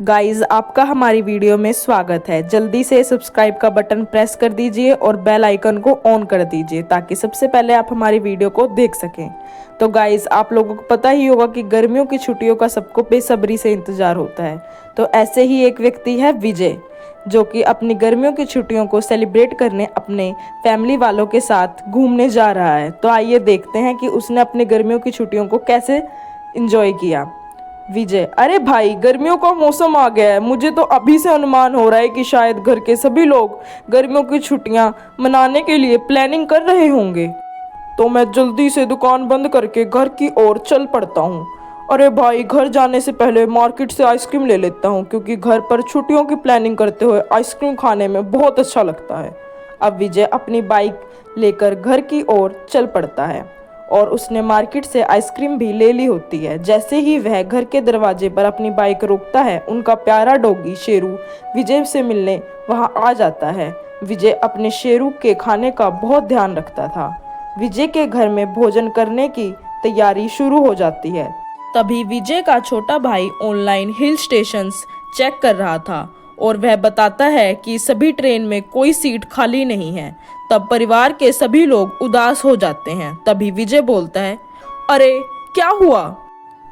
Guys, आपका हमारी video में स्वागत है। जल्दी से सब्सक्राइब का बटन प्रेस कर दीजिए और बेल आइकन को ऑन कर दीजिए ताकि सबसे पहले आप हमारी वीडियो को देख सकें। तो गाइस, आप लोगों को पता ही होगा कि गर्मियों की छुट्टियों का सबको बेसब्री से इंतजार होता है। तो ऐसे ही एक व्यक्ति है विजय, जो कि अपनी गर्मियों की छुट्टियों को सेलिब्रेट करने अपने फैमिली वालों के साथ घूमने जा रहा है। तो आइए देखते हैं कि उसने अपनी गर्मियों की छुट्टियों को कैसे एंजॉय किया। विजय: अरे भाई, गर्मियों का मौसम आ गया है। मुझे तो अभी से अनुमान हो रहा है कि शायद घर के सभी लोग गर्मियों की छुट्टियां मनाने के लिए प्लानिंग कर रहे होंगे। तो मैं जल्दी से दुकान बंद करके घर की ओर चल पड़ता हूँ। अरे भाई, घर जाने से पहले मार्केट से आइसक्रीम ले लेता हूँ, क्योंकि घर पर छुट्टियों की प्लानिंग करते हुए आइसक्रीम खाने में बहुत अच्छा लगता है। अब विजय अपनी बाइक लेकर घर की ओर चल पड़ता है और उसने मार्केट से आइसक्रीम भी ले ली होती है। जैसे ही वह घर के दरवाजे पर अपनी बाइक रोकता है, उनका प्यारा डॉगी शेरू विजय से मिलने वहां आ जाता है। विजय अपने शेरू के खाने का बहुत ध्यान रखता था। विजय के घर में भोजन करने की तैयारी शुरू हो जाती है। तभी विजय का छोटा भाई ऑनलाइन हिल स्टेशंस चेक कर रहा था और वह बताता है कि सभी ट्रेन में कोई सीट खाली नहीं है। तब परिवार के सभी लोग उदास हो जाते हैं। तभी विजय बोलता है, अरे क्या हुआ?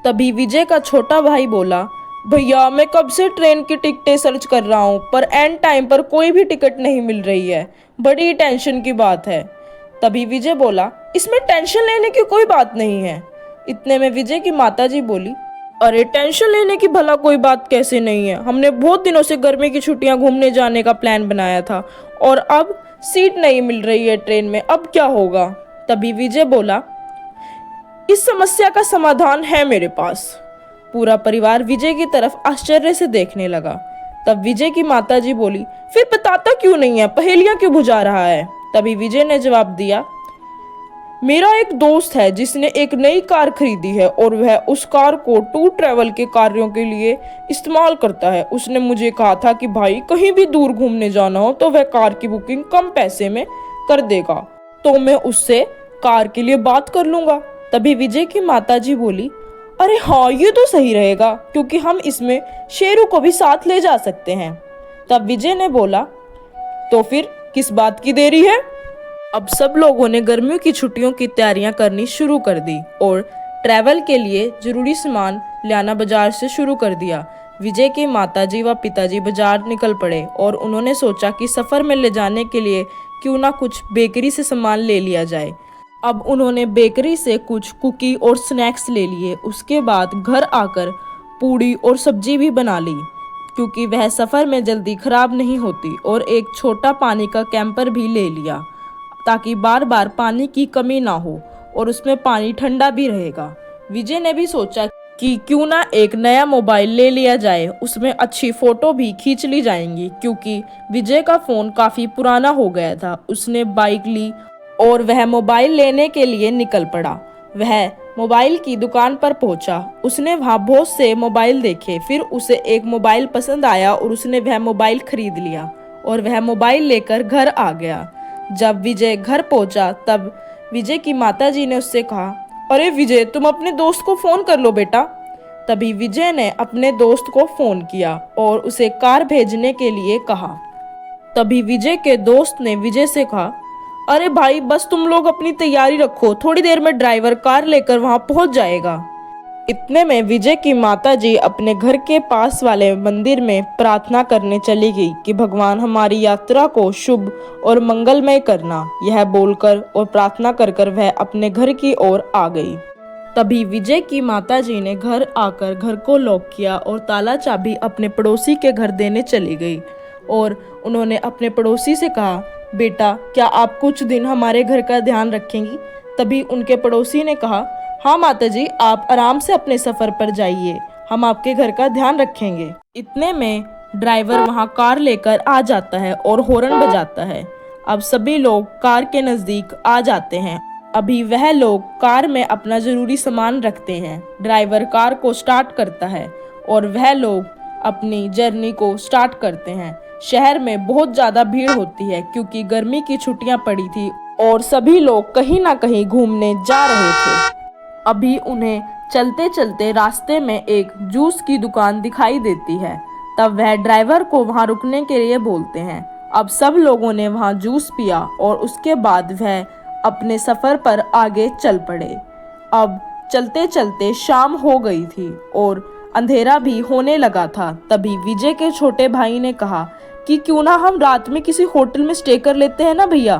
तभी विजय का छोटा भाई बोला, भैया, मैं कब से ट्रेन की टिकटें सर्च कर रहा हूँ, पर एंड टाइम पर कोई भी टिकट नहीं मिल रही है। बड़ी टेंशन की बात है। तभी विजय बोला, इसमें टेंशन लेने की कोई बात नहीं है। इतने में विजय की माताजी बोली, अरे टेंशन लेने की भला कोई बात कैसे नहीं है। हमने बहुत दिनों से गर्मी की छुट्टियां घूमने जाने का प्लान बनाया था और अब सीट नहीं मिल रही है ट्रेन में, अब क्या होगा? तभी विजय बोला, इस समस्या का समाधान है मेरे पास। पूरा परिवार विजय की तरफ आश्चर्य से देखने लगा। तब विजय की माताजी बोली, फिर बताता क्यों नहीं है, पहेलियां क्यों बुझा रहा है? तभी विजय ने जवाब दिया, मेरा एक दोस्त है जिसने एक नई कार खरीदी है और वह उस कार को टूर ट्रैवल के कार्यों के लिए इस्तेमाल करता है। उसने मुझे कहा था कि भाई, कहीं भी दूर घूमने जाना हो तो वह कार की बुकिंग कम पैसे में कर देगा, तो मैं उससे कार के लिए बात कर लूंगा। तभी विजय की माताजी बोली, अरे हाँ, ये तो सही रहेगा, क्योंकि हम इसमें शेरू को भी साथ ले जा सकते हैं। तब विजय ने बोला, तो फिर किस बात की देरी है? अब सब लोगों ने गर्मियों की छुट्टियों की तैयारियां करनी शुरू कर दी और ट्रैवल के लिए जरूरी सामान लाना बाजार से शुरू कर दिया। विजय की माताजी व पिताजी बाजार निकल पड़े और उन्होंने सोचा कि सफ़र में ले जाने के लिए क्यों ना कुछ बेकरी से सामान ले लिया जाए। अब उन्होंने बेकरी से कुछ कुकी और स्नैक्स ले लिए। उसके बाद घर आकर पूड़ी और सब्जी भी बना ली, क्योंकि वह सफ़र में जल्दी खराब नहीं होती, और एक छोटा पानी का कैंपर भी ले लिया ताकि बार बार पानी की कमी ना हो और उसमें पानी ठंडा भी रहेगा। विजय ने भी सोचा कि क्यों ना एक नया मोबाइल ले लिया जाए, उसमें अच्छी फोटो भी खींच ली जाएंगी, क्योंकि विजय का फ़ोन काफ़ी पुराना हो गया था। उसने बाइक ली और वह मोबाइल लेने के लिए निकल पड़ा। वह मोबाइल की दुकान पर पहुंचा। उसने वहां बहुत से मोबाइल देखे, फिर उसे एक मोबाइल पसंद आया और उसने वह मोबाइल खरीद लिया और वह मोबाइल लेकर घर आ गया। जब विजय घर पहुंचा तब विजय की माताजी ने उससे कहा, अरे विजय, तुम अपने दोस्त को फोन कर लो बेटा। तभी विजय ने अपने दोस्त को फोन किया और उसे कार भेजने के लिए कहा। तभी विजय के दोस्त ने विजय से कहा, अरे भाई, बस तुम लोग अपनी तैयारी रखो, थोड़ी देर में ड्राइवर कार लेकर वहां पहुंच जाएगा। इतने में विजय की माताजी अपने घर के पास वाले मंदिर में प्रार्थना करने चली गई कि भगवान हमारी यात्रा को शुभ और मंगलमय करना। यह बोलकर और प्रार्थना कर कर वह अपने घर की ओर आ गई। तभी विजय की माताजी ने घर आकर घर को लॉक किया और ताला चाबी अपने पड़ोसी के घर देने चली गई और उन्होंने अपने पड़ोसी से कहा, बेटा, क्या आप कुछ दिन हमारे घर का ध्यान रखेंगी? तभी उनके पड़ोसी ने कहा, हाँ माताजी, आप आराम से अपने सफर पर जाइए, हम आपके घर का ध्यान रखेंगे। इतने में ड्राइवर वहां कार लेकर आ जाता है और हॉर्न बजाता है। अब सभी लोग कार के नजदीक आ जाते हैं। अभी वह लोग कार में अपना जरूरी सामान रखते हैं। ड्राइवर कार को स्टार्ट करता है और वह लोग अपनी जर्नी को स्टार्ट करते हैं। शहर में बहुत ज्यादा भीड़ होती है, क्योंकि गर्मी की छुट्टियां पड़ी थी और सभी लोग कहीं ना कहीं घूमने जा रहे थे। अभी उन्हें चलते चलते रास्ते में एक जूस की दुकान दिखाई देती है। तब वह ड्राइवर को वहां रुकने के लिए बोलते हैं। अब सब लोगों ने वहां जूस पिया और उसके बाद वह अपने सफर पर आगे चल पड़े। अब चलते चलते शाम हो गई थी और अंधेरा भी होने लगा था। तभी विजय के छोटे भाई ने कहा कि क्यों ना हम रात में किसी होटल में स्टे कर लेते हैं ना भैया।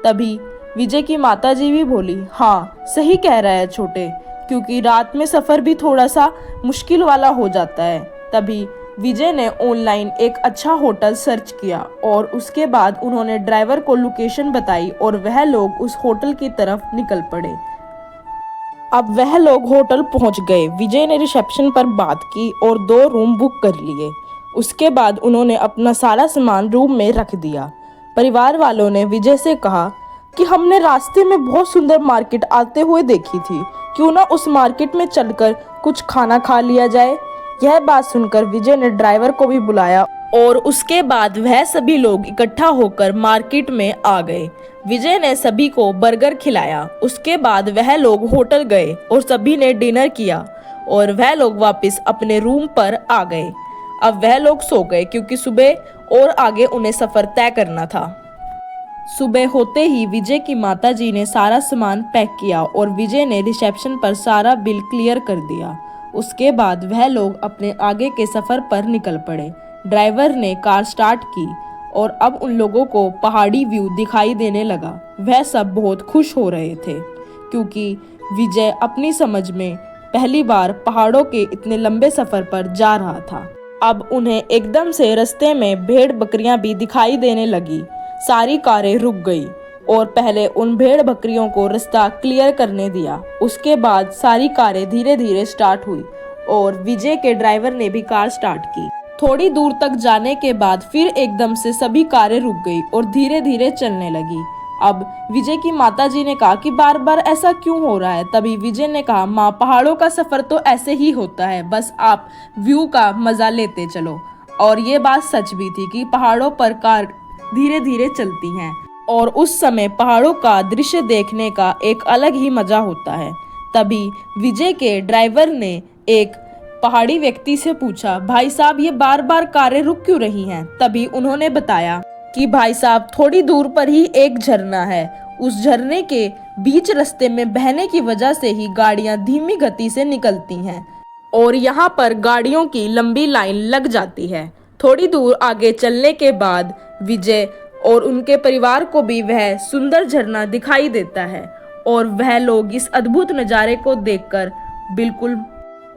तभी विजय की माताजी भी बोली, हाँ सही कह रहा है छोटे, क्योंकि रात में सफर भी थोड़ा सा मुश्किल वाला हो जाता है। तभी विजय ने ऑनलाइन एक अच्छा होटल सर्च किया और उसके बाद उन्होंने ड्राइवर को लोकेशन बताई और वह लोग उस होटल की तरफ निकल पड़े। अब वह लोग होटल पहुंच गए। विजय ने रिसेप्शन पर बात की और 2 रूम बुक कर लिए। उसके बाद उन्होंने अपना सारा सामान रूम में रख दिया। परिवार वालों ने विजय से कहा कि हमने रास्ते में बहुत सुंदर मार्केट आते हुए देखी थी, क्यों ना उस मार्केट में चलकर कुछ खाना खा लिया जाए। यह बात सुनकर विजय ने ड्राइवर को भी बुलाया और उसके बाद वह सभी लोग इकट्ठा होकर मार्केट में आ गए। विजय ने सभी को बर्गर खिलाया। उसके बाद वह लोग होटल गए और सभी ने डिनर किया और वह लोग वापस अपने रूम पर आ गए। अब वह लोग सो गए क्योंकि सुबह और आगे उन्हें सफर तय करना था। सुबह होते ही विजय की माताजी ने सारा सामान पैक किया और विजय ने रिसेप्शन पर सारा बिल क्लियर कर दिया। उसके बाद वह लोग अपने आगे के सफर पर निकल पड़े। ड्राइवर ने कार स्टार्ट की और अब उन लोगों को पहाड़ी व्यू दिखाई देने लगा। वह सब बहुत खुश हो रहे थे क्योंकि विजय अपनी समझ में पहली बार पहाड़ों के इतने लंबे सफर पर जा रहा था। अब उन्हें एकदम से रास्ते में भेड़ बकरियां भी दिखाई देने लगी। सारी कारें रुक गई और पहले उन भेड़ बकरियों को रास्ता क्लियर करने दिया। उसके बाद सारी कारें धीरे धीरे स्टार्ट हुई और विजय के ड्राइवर ने भी कार स्टार्ट की। थोड़ी दूर तक जाने के बाद फिर एकदम से सभी कारें रुक गई और धीरे धीरे चलने लगी। अब विजय की माताजी ने कहा कि बार बार ऐसा क्यों हो रहा है। तभी विजय ने कहा, माँ पहाड़ों का सफर तो ऐसे ही होता है, बस आप व्यू का मजा लेते चलो। और ये बात सच भी थी कि पहाड़ों पर कार धीरे धीरे चलती हैं और उस समय पहाड़ों का दृश्य देखने का एक अलग ही मजा होता है। तभी विजय के ड्राइवर ने एक पहाड़ी व्यक्ति से पूछा, भाई साहब ये बार बार कारें रुक क्यों रही हैं? तभी उन्होंने बताया कि भाई साहब थोड़ी दूर पर ही एक झरना है, उस झरने के बीच रास्ते में बहने की वजह से ही गाड़ियां धीमी गति से निकलती हैं और यहाँ पर गाड़ियों की लंबी लाइन लग जाती है। थोड़ी दूर आगे चलने के बाद विजय और उनके परिवार को भी वह सुंदर झरना दिखाई देता है और वह लोग इस अद्भुत नज़ारे को देखकर बिल्कुल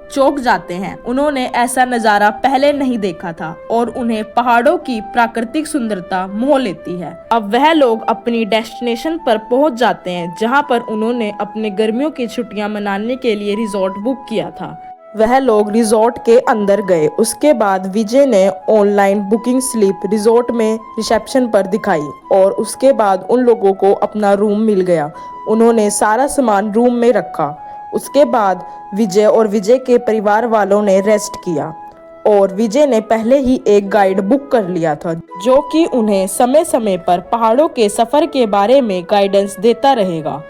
चौंक जाते हैं। उन्होंने ऐसा नज़ारा पहले नहीं देखा था और उन्हें पहाड़ों की प्राकृतिक सुंदरता मोह लेती है। अब वह लोग अपनी डेस्टिनेशन पर पहुंच जाते हैं जहां पर उन्होंने अपने गर्मियों की छुट्टियां मनाने के लिए रिजॉर्ट बुक किया था। वह लोग रिजॉर्ट के अंदर गए। उसके बाद विजय ने ऑनलाइन बुकिंग स्लिप रिजॉर्ट में रिसेप्शन पर दिखाई और उसके बाद उन लोगों को अपना रूम मिल गया। उन्होंने सारा सामान रूम में रखा। उसके बाद विजय और विजय के परिवार वालों ने रेस्ट किया और विजय ने पहले ही एक गाइड बुक कर लिया था जो कि उन्हें समय समय पर पहाड़ों के सफ़र के बारे में गाइडेंस देता रहेगा।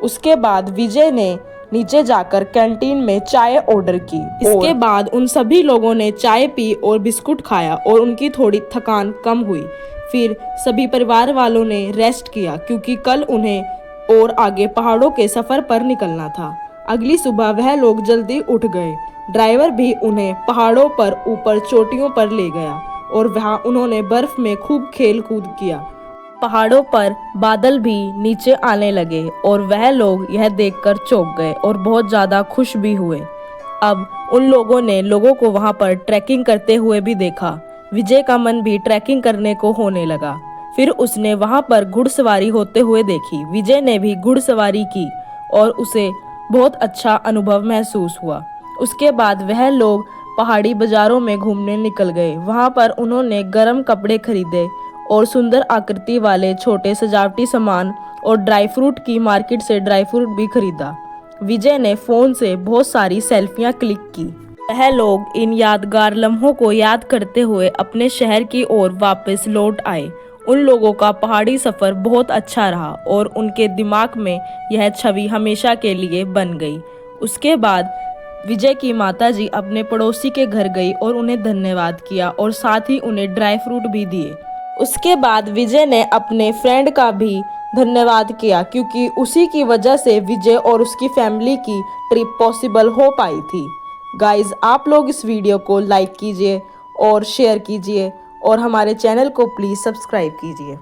उसके बाद विजय ने नीचे जाकर कैंटीन में चाय ऑर्डर की। इसके बाद उन सभी लोगों ने चाय पी और बिस्कुट खाया और उनकी थोड़ी थकान कम हुई। फिर सभी परिवार वालों ने रेस्ट किया क्योंकि कल उन्हें और आगे पहाड़ों के सफ़र पर निकलना था। अगली सुबह वह लोग जल्दी उठ गए। ड्राइवर भी उन्हें पहाड़ों पर ऊपर चोटियों पर ले गया और वहाँ उन्होंने बर्फ में खूब खेल कूद किया। पहाड़ों पर बादल भी नीचे आने लगे और वह लोग यह देखकर चौंक गए और बहुत ज़्यादा खुश भी हुए। अब उन लोगों ने लोगों को वहाँ पर ट्रैकिंग करते हुए भी देखा। विजय का मन भी ट्रैकिंग करने को होने लगा। फिर उसने वहाँ पर घुड़सवारी होते हुए देखी। विजय ने भी घुड़सवारी की और उसे बहुत अच्छा अनुभव महसूस हुआ। उसके बाद वह लोग पहाड़ी बाजारों में घूमने निकल गए। वहाँ पर उन्होंने गर्म कपड़े खरीदे और सुंदर आकृति वाले छोटे सजावटी सामान और ड्राई फ्रूट की मार्केट से ड्राई फ्रूट भी खरीदा। विजय ने फ़ोन से बहुत सारी सेल्फियां क्लिक की। वह लोग इन यादगार लम्हों को याद करते हुए अपने शहर की ओर वापस लौट आए। उन लोगों का पहाड़ी सफ़र बहुत अच्छा रहा और उनके दिमाग में यह छवि हमेशा के लिए बन गई। उसके बाद विजय की माताजी अपने पड़ोसी के घर गई और उन्हें धन्यवाद किया और साथ ही उन्हें ड्राई फ्रूट भी दिए। उसके बाद विजय ने अपने फ्रेंड का भी धन्यवाद किया क्योंकि उसी की वजह से विजय और उसकी फैमिली की ट्रिप पॉसिबल हो पाई थी। गाइज, आप लोग इस वीडियो को लाइक कीजिए और शेयर कीजिए और हमारे चैनल को प्लीज़ सब्सक्राइब कीजिए।